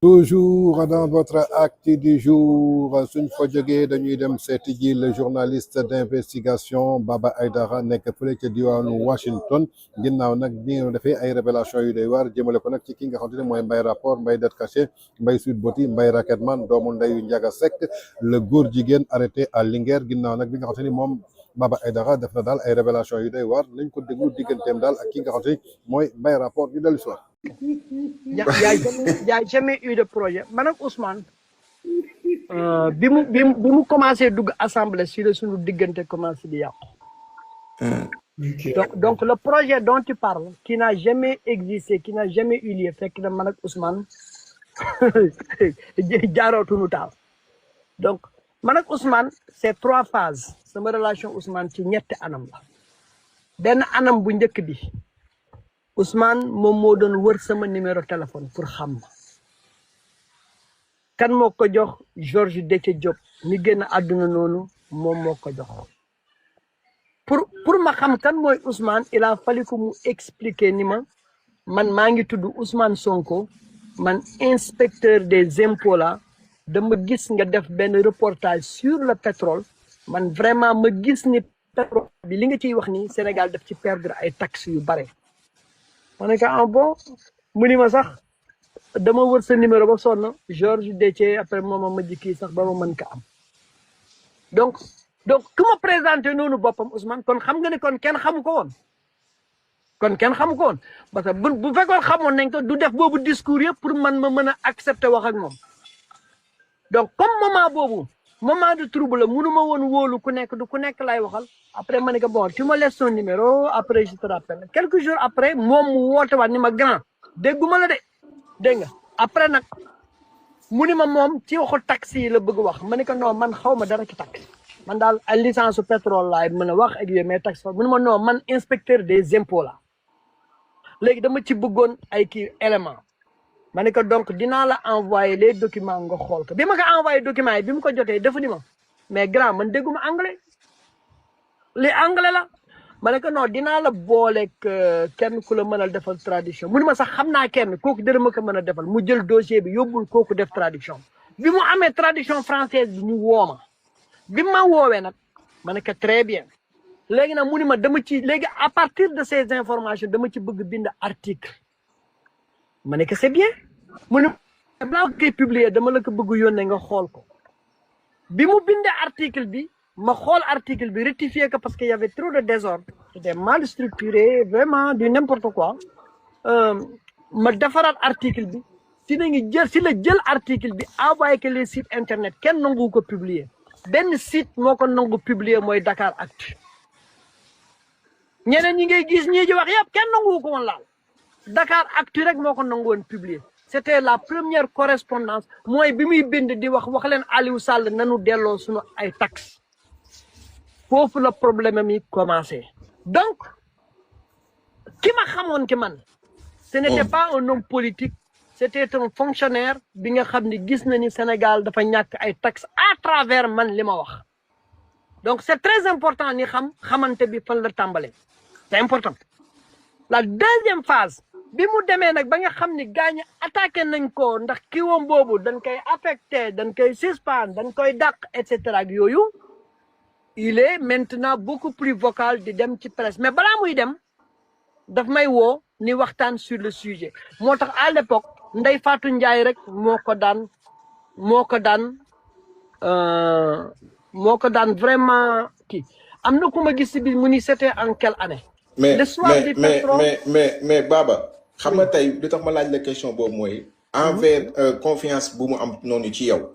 Toujours dans votre acte du jour suñ fa jógee dañuy dem seeti ji le journaliste d'investigation Baba Aïdara nekk fële ca diwaanu Washington ginnaaw nag bi nga defee ay révélation yu doy waar jëmale ko nag ci ki nga xamante ne mooy Mbaye Rapport Mbaye Det Caché Mbaye Sweet Beauty Mbaye Racketman doomu ndeyu Ndiaga Seck le góor jigéen arrêté à Linguère ginnaaw nag bi nga xamante ni moom Baba Aïdara def na daal ay révélation yu doy waar nañ ko déglu digganteem daal ak ki nga xamante ni mooy Mbaye Rapport yu dellu soir. Il n'y a jamais eu de projet. Madame Ousmane, bimu commencé à assemblée si le sous digante commencé di donc le projet dont tu parles, qui n'a jamais existé, qui n'a jamais eu lieu, fait que Madame Ousmane, donc Madame Ousmane, c'est 3 phases. C'est ma relation Ousmane ci ñetti anam la. Ben anam bu ñëk bi. Ousmane moom moo doon wër sama numéro téléphone pour xam kan moo ko jox Georges Déthié Diop mi génn àdduna noonu moom moo ko jox pour ma xam kan mooy Ousmane il a fallu que mu expliquer ni man maa ngi tudd Ousmane Sonko man inspecteur des impôts la dama gis nga def benn reportage sur le pétrole man vraiment ma gis ni pétrole bi li nga ciy wax ni Sénégal daf ci perdre ay taxes yu bare ma ne ko bon mu ni ma sax dama wër sa numéro ba sonn Georges Déthié après moom ma jikki sax ba ma mën ko am donc ku ma présenté noonu boppam Ousmane kon xam nga ne kon kenn xamu ko woon parce que bu fekkoon xamoon nañ ko du def boobu discours yëpp pour man ma mën a accepter wax ak moom donc comme moment de trouble la mënu ma woon wóolu ku nekk lay waxal après ma ne ko bon tu me laisses ton numéro après je te rappelle quelques jours après moom mu woote waat ni ma grand dégguma la de dégg nga après nag mu ni ma moom ci waxu taxi yi la bëgg wax ma ne ko non man xaw ma dara ci taxi man daal ay licence pétrole laay mën a wax ak yooyu mais taxi fa mu ni ma non man inspecteur des impôts la léegi dama ci bëggoon ay kii élément ma ne ko donc dinaa la envoyer les documents nga xool ko bi ma ko envoyé documents yi bi mu ko jotee dafa ni ma mais grand man dégguma anglais li anglais la ma ne ko non dinaa la booleeg kenn ku la mën a defal traduction mu ni ma sax xam naa kenn kooku dina ma ko mën a defal mu jël dossier bi yóbbul kooku def traduction bi mu amee traduction française bi mu wooma bi ma woowee nag ma ne ko très bien léegi nag mu ni ma dama ci léegi à partir de ces informations dama ci bëgg bind article ma ne ko c'est bien mu ne balaa koy publier dama la ko bëgg yónnee nga xool ko bi mu bindee article bi ma xool article bi rectifier ko parce que y avait trop de désordre c'était mal structuré vraiment du n'importe quoi ma defaraat article bi si la jël article bi envoyé que les sites internet kenn nangu ko publier benn site moo ko nangu publier mooy Dakar Actu ñeneen ñi ngay gis ñii di wax yëpp kenn nangu ko woon laal Dakar Actu rek moo ko nangu woon publier c'était la première correspondance mooy bi muy bind di wax leen Aliou Sall nanu delloo suñu ay taxes foofu la problème mi commencé donc ki ma xamoon ki man ce n'était pas un homme politique c'était un fonctionnaire bi nga xam ni gis na ni Sénégal dafa ñàkk ay taxes à travers man li ma wax donc c'est très important ni xamante bi fan la tàmbalee c'est important la deuxième phase bi mu demee nag ba nga xam ni gaañ attaqué nañ ko ndax kii woom boobu dañ koy affecté dañ koy suspendre dañ koy dàq et cetera ak yooyu il est maintenant beaucoup plus vocal di dem ci presse mais balaa muy dem daf may woo ni waxtaan sur le sujet moo tax à l'époque Ndeye Fatou Ndiaye rek moo ko daan vraiment kii am na ku ma gis si bi mu ni c'était en quelle année. mais Baba xam nga tey li tax ma laaj la question boobu mooy envers confiance bu mu am noonu ci yow.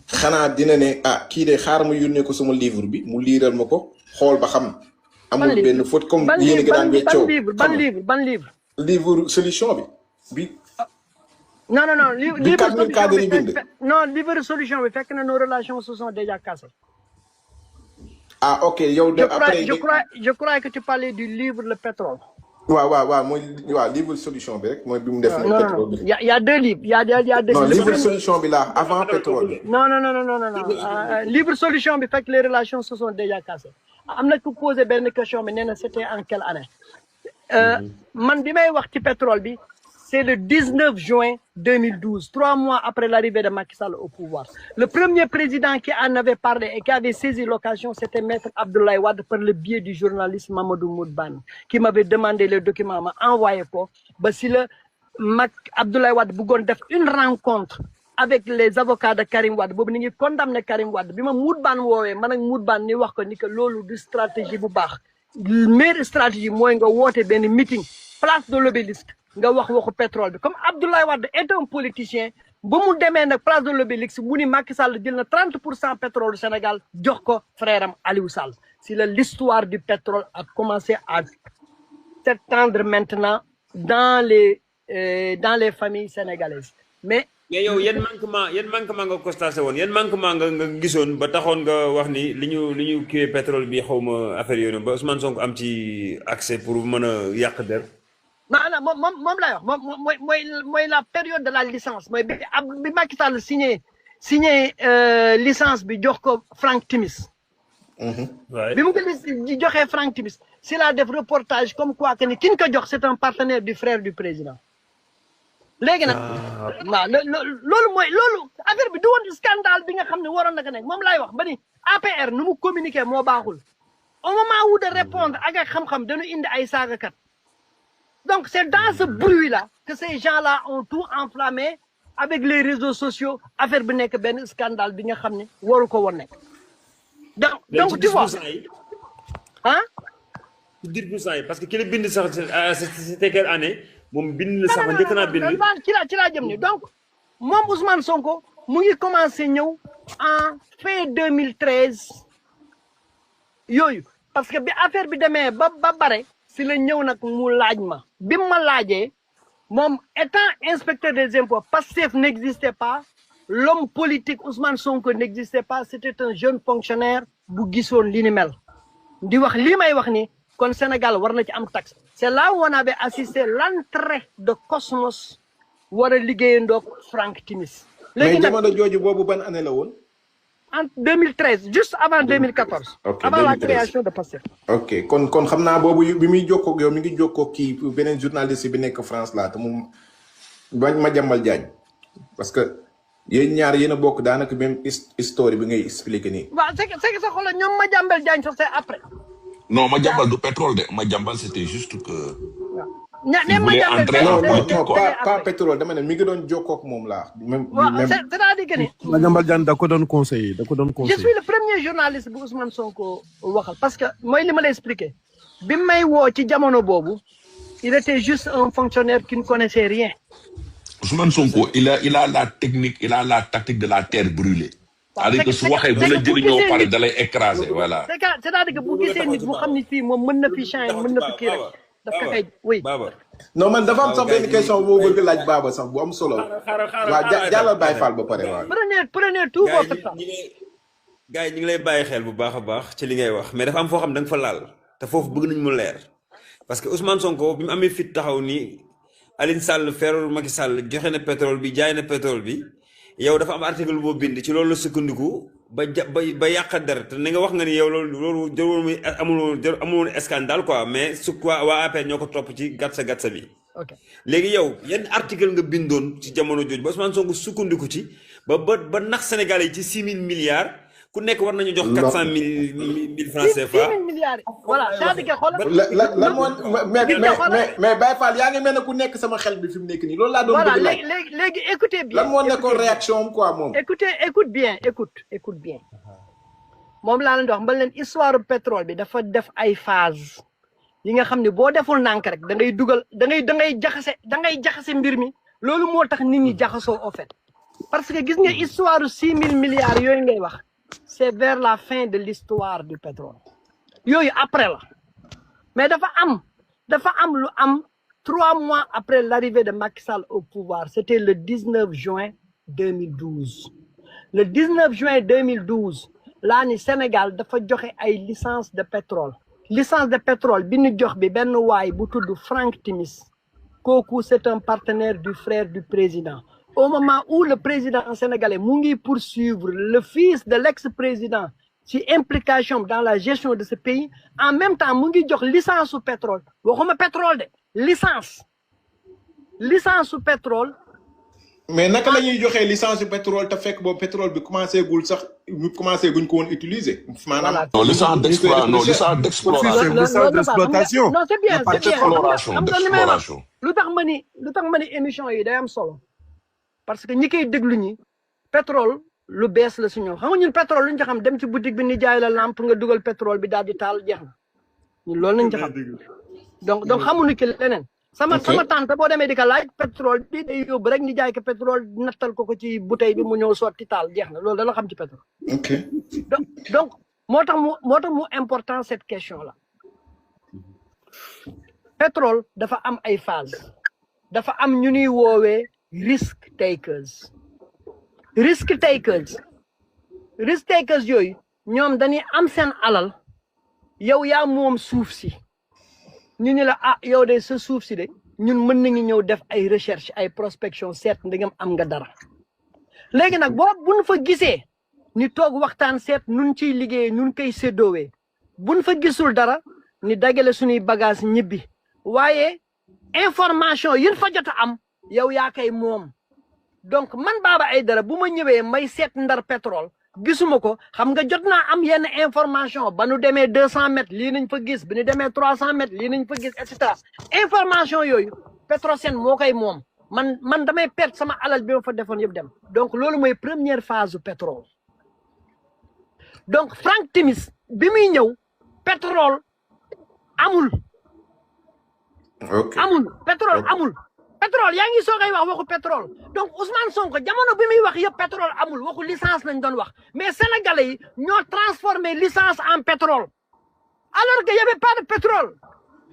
xanaa dina ne kii de xaar ma yónnee ko sama livre bi mu liiral ma ko xool ba xam. amul benn faute comme yéen a ngi daan weccoo ban livre. livre solution bi. non livre solution bi fekk na nos relations se sont déjà cassées. Ok yow de après je crois que tu parlais du livre le pétrole. waaw mooy livre solution bi rek mooy bi mu def. pétrole bi y a deux livres y a deux. non livre solution bi là avant pétrole bi. non livre solution bi fekk les relations se sont déjà cassées. am na ku posé benn question bi nee na c'était en quelle année. man bi may wax ci pétrole bi c'est le 19 juin 2012, 3 mois après l'arrivée de Macky Sall au pouvoir. Le premier président qui en avait parlé et qui avait saisi l'occasion, c'était Maître Abdoulaye Wade par le biais du journaliste Mamadou Moudbane, qui m'avait demandé le document, m'a envoyé quoi. Bah, si le Abdoulaye Wade bougon def une rencontre avec les avocats de Karim Wade, bobu ni ngi condamné Karim Wade. Bima Moudbane wowe man ak Moudbane ni wax ko ni que lolu du stratégie bu baax. Meilleure stratégie moy nga woté ben meeting place de l'Obélisque nga wax waxu pétrole bi. Comme Abdoulaye Wade est un politicien, ba mu démé nak place de l'Obélisque mu ni Macky Sall jël na 30% pétrole du Sénégal jox ko frère am Aliou Sall. Si l'histoire du pétrole a commencé à s'étendre maintenant dans les familles sénégalaises. Mais yow yan manquement nga constaté woon yan manquement nga gisoon ba taxoon nga wax ni li ñu kiwee pétrole bi xawma affaire yooyu ba Ousmane Sonko am ci accès pour mën a yàq der. non moom lay wax mooy la période de la licence mooy bi Macky Sall signé licence bi jox ko Franck Timis. bi mu ko joxee Franck Timis c'est la def reportage comme quoi que ni ki ñu ko jox c'est un partenaire du frère du président. léegi nag waaw loolu affaire bi du woon scandale bi nga xam ne waroon na ko nekk moom laay wax ba ni APR nu mu communiquer moo baaxul au moment où de répondre ak xam-xam dañu indi ay saagakat donc c'est dans ce bruit là que ces gens là ont tout enflammé avec les réseaux sociaux affaire bi nekk benn scandale bi nga xam ne waru ko woon nekk donc tu vois ah dire pour ça parce que ki la bind sax c'était quelle année moom bind na sax njëkk naa bind ci laa jëm ni donc moom Ousmane Sonko mu ngi commencé ñëw en fin 2013 yooyu parce que bi affaire bi demee ba bare si la ñëw nag mu laaj ma bi ma laajee moom étant inspecteur des impôts Pastef n'existait pas l'homme politique Ousmane Sonko n'existait pas c'était un jeune fonctionnaire bu gisoon li ni mel di wax lii may wax ni kon Sénégal war na ci am taxe. C'est là où on avait assisté l'entrée de Cosmos war a liggéeyandoo Franck Timis. mais jamono jooju boobu ban année la woon. En 2013 juste avant 2014. ok avant 2013. La création de Pastef. ok kon xam naa boobu bi muy jokkoo ak yow mi ngi jokkoo kii beneen journaliste bi nekk France laa te moom bañ ma jàmbal Diagne parce que yéen ñaar yéen a bokk daanaka même histoire bi ngay expliquer nii. waaw c'est que sa xol ñoom ma jàmbal Diagne sax c'est après. Non, Madiambal du pétrole, Madiambal c'était juste que. Pas pétrole, dama ne mi ngi doon jokkoo ak moom laa. C'est-à-dire que ni. Madiambal Diagne da ko doon conseiller. Je suis le premier journaliste bu Ousmane Sonko waxal parce que mooy li ma lay expliquer bi may woo ci jamono boobu il était juste un fonctionnaire qui ne connaissait rien. Ousmane Sonko il a la technique, il a la tactique de la terre brûlée. C'est-à-dire que su waxee bu la jëriñoo pare da lay écraser voilà. C'est-à-dire que bu gisee nit mu xam ni fii moom mën na fi changer mën na fi kii rek daf ko kay oui. non man dafa am sax benn question boo bëgg laaj Baba sax bu am solo. waaw jàllal Baye Fall ba pare waaw. prenez tout votre temps. gars yi ñu ngi lay bàyyi xel bu baax a baax ci li ngay wax mais dafa am foo xam da nga fa laal te foofu bëgg nañ mu leer parce que Ousmane Sonko bi mu amee fit taxaw ni Aline Sall feerul Macky Sall joxe na pétrole bi jaay na pétrole bi. yow dafa am article boo bind ci loolu la sukkandiku ba yàq der te ni nga wax nga ni yow loolu jërwoon muy amul scandale quoi mais su quoi waa APR ñoo ko topp ci gatsa bi. ok léegi yow yan article nga bindoon ci jamono jooju ba Ousmane Sonko sukkandiku ci ba nax Sénégalais yi ci 6 000 milliards ku nekk war nañu jox 400 000 francs CFA. 6 000 milliards voilà c'est-à-dire que xoolal. la moo mais Baye Fall yaa ngi mel ne ku nekk sama xel bi fi mu nekk nii loolu laa doon bëgg laaj. voilà léegi écoutez bien. lan moo nekkoon réaction am quoi moom. écoute bien moom laa leen di wax mbal leen histoire pétrole bi dafa def ay phase yi nga xam ne boo deful nànk rek da ngay dugal da ngay jaxase mbir mi loolu moo tax nit ñi jaxasoo au fait parce que gis nga histoire 6 000 milliards yooyu ngay wax. C'est vers la fin de l'histoire du pétrole. Yoy après là. Mais dafa am lu am 3 mois après l'arrivée de Macky Sall au pouvoir. C'était le 19 juin 2012. Le 19 juin 2012, là ni Sénégal dafa joxe ay licence de pétrole. Licence de pétrole bi ñu jox bi benn waay bu tudd Franck Timis. Kooku c'est un partenaire du frère du président. Au moment où le président sénégalais mu ngi poursuivre le fils de l'ex-président ci implication dans la gestion de ce pays en même temps mu ngi jox licence au pétrole waxuma pétrole de licence licence su pétrole. mais naka la ñuy joxee licence su pétrole te fekk boobu pétrole bi commencé gul sax ñu commencé guñ ko woon utiliser. maanaam non licence d'exploration non licence d'exploration. licence d'exploitation. non c'est bien c'est bien d'exploration xam nga li may wax d'exploration. lu tax ma ni émission yi day am solo parce que ñi koy déglu ñi pétrole lu bees la si ñoom xam nga ñun pétrole lu ñu ci xam dem ci boutique bi ni jaay la lampe nga dugal pétrole bi daal di taal jeex na ñun loolu nañ ci xam donc xamuñu ki leneen. sama tante boo demee di ko laaj pétrole bi day yóbbu rek ñu jaay ko pétrole nattal ko ci bouteille bi mu ñëw sotti taal jeex na loolu dala xam ci pétrole. ok donc moo tax mu important cette question là. pétrole dafa am ay phase dafa am ñu ñuy woowee risk takers yooyu ñoom dañuy am seen alal yow yaa moom suuf si. ñu ni la yow de sa suuf si de ñun mën nañu ñëw def ay recherche ay prospection seet ndigam am nga dara léegi nag buñ fa gisee ni toog waxtaan seet nun ciy liggéeyee nun koy séddoowee buñ fa gisul dara ni dagale suñuy bagage ñibbi waaye information yin fa jot a am yow yaa koy moom donc man Baba Aidara bu ma ñëwee may seet ndar pétrole gisuma ko xam nga jot naa am yenn information ba nu demee 200 mètres lii nañ fa gis bi nu demee 300 mètres lii nañ fa gis et cetera information yooyu Petrosen moo koy moom man damay perte sama alal bi ma fa defoon yëpp dem donc loolu mooy première phase du pétrole donc Frank Timis bi muy ñëw pétrole amul. ok amul pétrole amul. pétrole yaa ngi soogay wax waxu pétrole donc Ousmane Sonko jamono bi muy wax yëpp pétrole amul waxu licence lañ doon wax mais sénégalais yi ñoo transformé licence en pétrole alors que y avait pas de pétrole.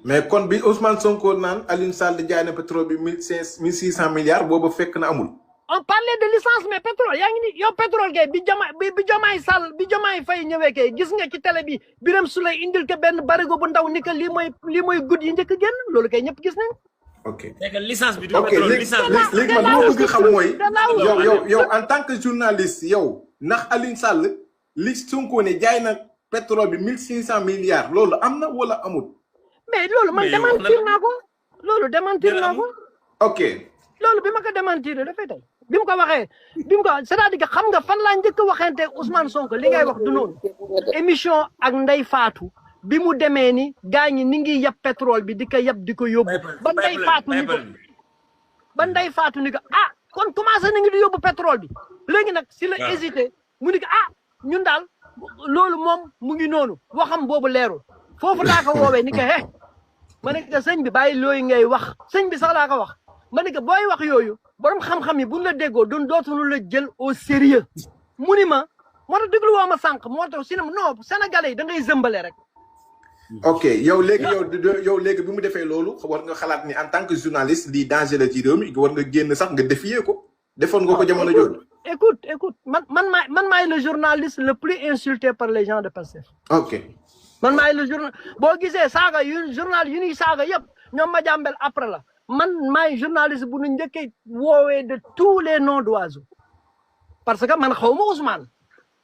mais kon bi Ousmane Sonko naan Alioune Sall jaay na pétrole bi 1600 milliards boobu fekk na amul. on parlait de licence mais pétrole yaa ngi ni yow pétrole kay bi Diomaye Faye ñëwee kay gis nga ci télé bi Birame Souleye indil ko benn barigo bu ndaw ni que lii mooy guddi yi njëkk a génn loolu kay ñëpp gis nañ. ok c'est que licence bi du ok pétrole léegi licence léegi man li ma bëgg xam mooy yow en tant que journaliste yow ndax Alioune Sall li Sonko ne jaay na pétrole bi 1600 milliards loolu am na wala amul. mais loolu man démentir naa ko loolu démentir naa ko. ok loolu bi ma ko démentir dafay tey bi mu ko waxee c'est-à-dire que xam nga fan laa njëkk a waxante Ousmane Sonko li ngay wax du noonu émission ak Ndeye Fatou bi mu demee ni gaa ñi ni ngi yab pétrole bi di ko yab di ko yóbbu ba Ndeye Fatou ni ko kon commencé na ngi di yóbbu pétrole bi léegi nag si la hésité mu ni ko ñun daal loolu moom mu ngi noonu waxam boobu leerul foofu laa ko woowee ni ko ma ne ko sëñ bi bàyyi looyu ngay wax sëñ bi sax laa ko wax ma ne ko booy wax yooyu borom xam-xam yi buñ la déggoo dootuñu la jël au sérieux mu ni ma moo tax déglu woo ma sànq moo tax si non sénégalais yi da ngay zëmbale rek. ok yow léegi bi mu defee loolu war nga xalaat ni en tant que journaliste lii danger la ci réew mi war nga génn sax nga défier ko defoon nga ko jamono jooju. écoute man maay le journaliste le plus insulté par les gens de Pastef. ok man maay le journal boo gisee saaga journal yu ñuy saaga yëpp ñoom ma jàmbel après la man maay journaliste bu ñu njëkkee woowee de tous les noms d'oiseaux parce que man xaw ma Ousmane.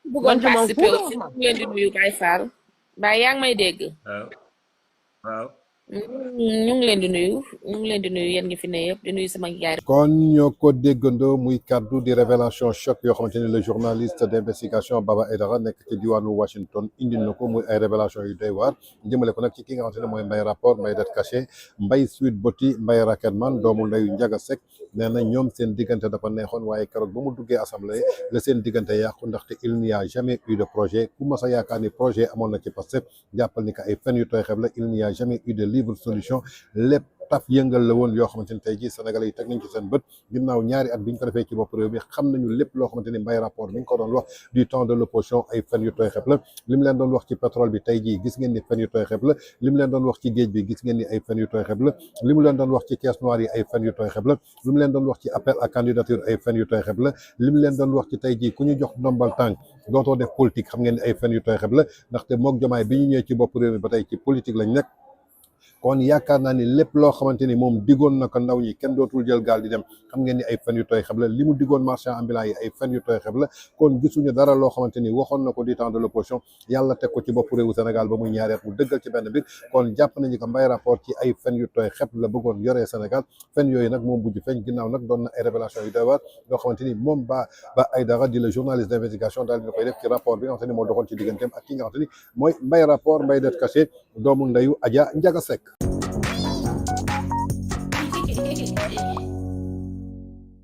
bëggoon participer aussi ñu ngi leen di nuyu Baye Fall Baye yaa ngi may dégg. waaw. ñu ngi leen di nuyu yéen ngi fi ne yëpp di nuyu sama yaay. kon ñoo ko déggandoo muy kaddu di révélation choc yoo xamante ni le journaliste d'investigation Baba Aidara nekk ci diwaanu Washington indil na ko muy ay révélation yu doy waar jëmale ko nag ci ki nga xamante ne mooy Mbaye Rapport Mbaye Det Caché Mbaye Sweet Beauty Mbaye Raketman doomu ndeyu Ndiaga Seck nee na ñoom seen diggante dafa neexoon waaye keroog ba mu duggee assemblée la seen diggante yàqu ndaxte il n'y a jamais eu de projet ku mas a yaakaar ni projet amoon na ci Pastef jàppal ni que ay fen yu tooy xeeb la il n'y a jamais eu de livre solution lépp taf yëngal la woon yoo xamante ni tey jii Sénégalais yi teg nañ ci seen bët ginnaaw ñaari at bi ñu ko defee ci bopp réew mi xam nañu lépp loo xamante ni Mbaye Rapport mi ngi ko doon wax du temps de l'opposition ay fen yu tooy xeeb la li mu leen doon wax ci pétrole bi tey jii gis ngeen ni fen yu tooy xeeb la li mu leen doon wax ci géej bi gis ngeen ni ay fen yu tooy xeeb la li mu leen doon wax ci caisse noire yi ay fen yu tooy xeeb la li mu leen doon wax ci appel à candidature ay fen yu tooy xeeb la li mu leen doon wax ci tey jii ku ñu jox ndombal tànk dootoo def politique xam ngeen ni ay fen yu tooy xeeb la ndaxte mook Jomaay bi ñu ñëwee ci bopp réew mi ba tey ci politique lañ nekk kon yaakaar naa ni lépp loo xamante ni moom digoon na ko ndaw ñi kenn dootul jël gaal di dem xam ngeen ni ay fen yu tooy xeb la li mu digoon marchand ambulant yi ay fen yu tooy xeb la kon gisuñu dara loo xamante ni waxoon na ko du temps de l'opposition yàlla teg ko ci bopp réewu Sénégal ba muy ñaareet mu dëggal ci benn bi kon jàpp nañu ko Mbaye Rapport ci ay fen yu tooy xeb la bëggoon yoree Sénégal fen yooyu nag moom bujj feeñ ginnaaw nag doon na ay révélation yu doy waar yoo xamante ni moom Ba Aïdara di la journaliste d'investigation daal dina koy def ci rapport bi nga xamante ni moo doxoon ci digganteem ak ki nga xamante ni mooy Mbaye Rapport Mbaye det caché doomu ndeyu Adja Ndiaga Seck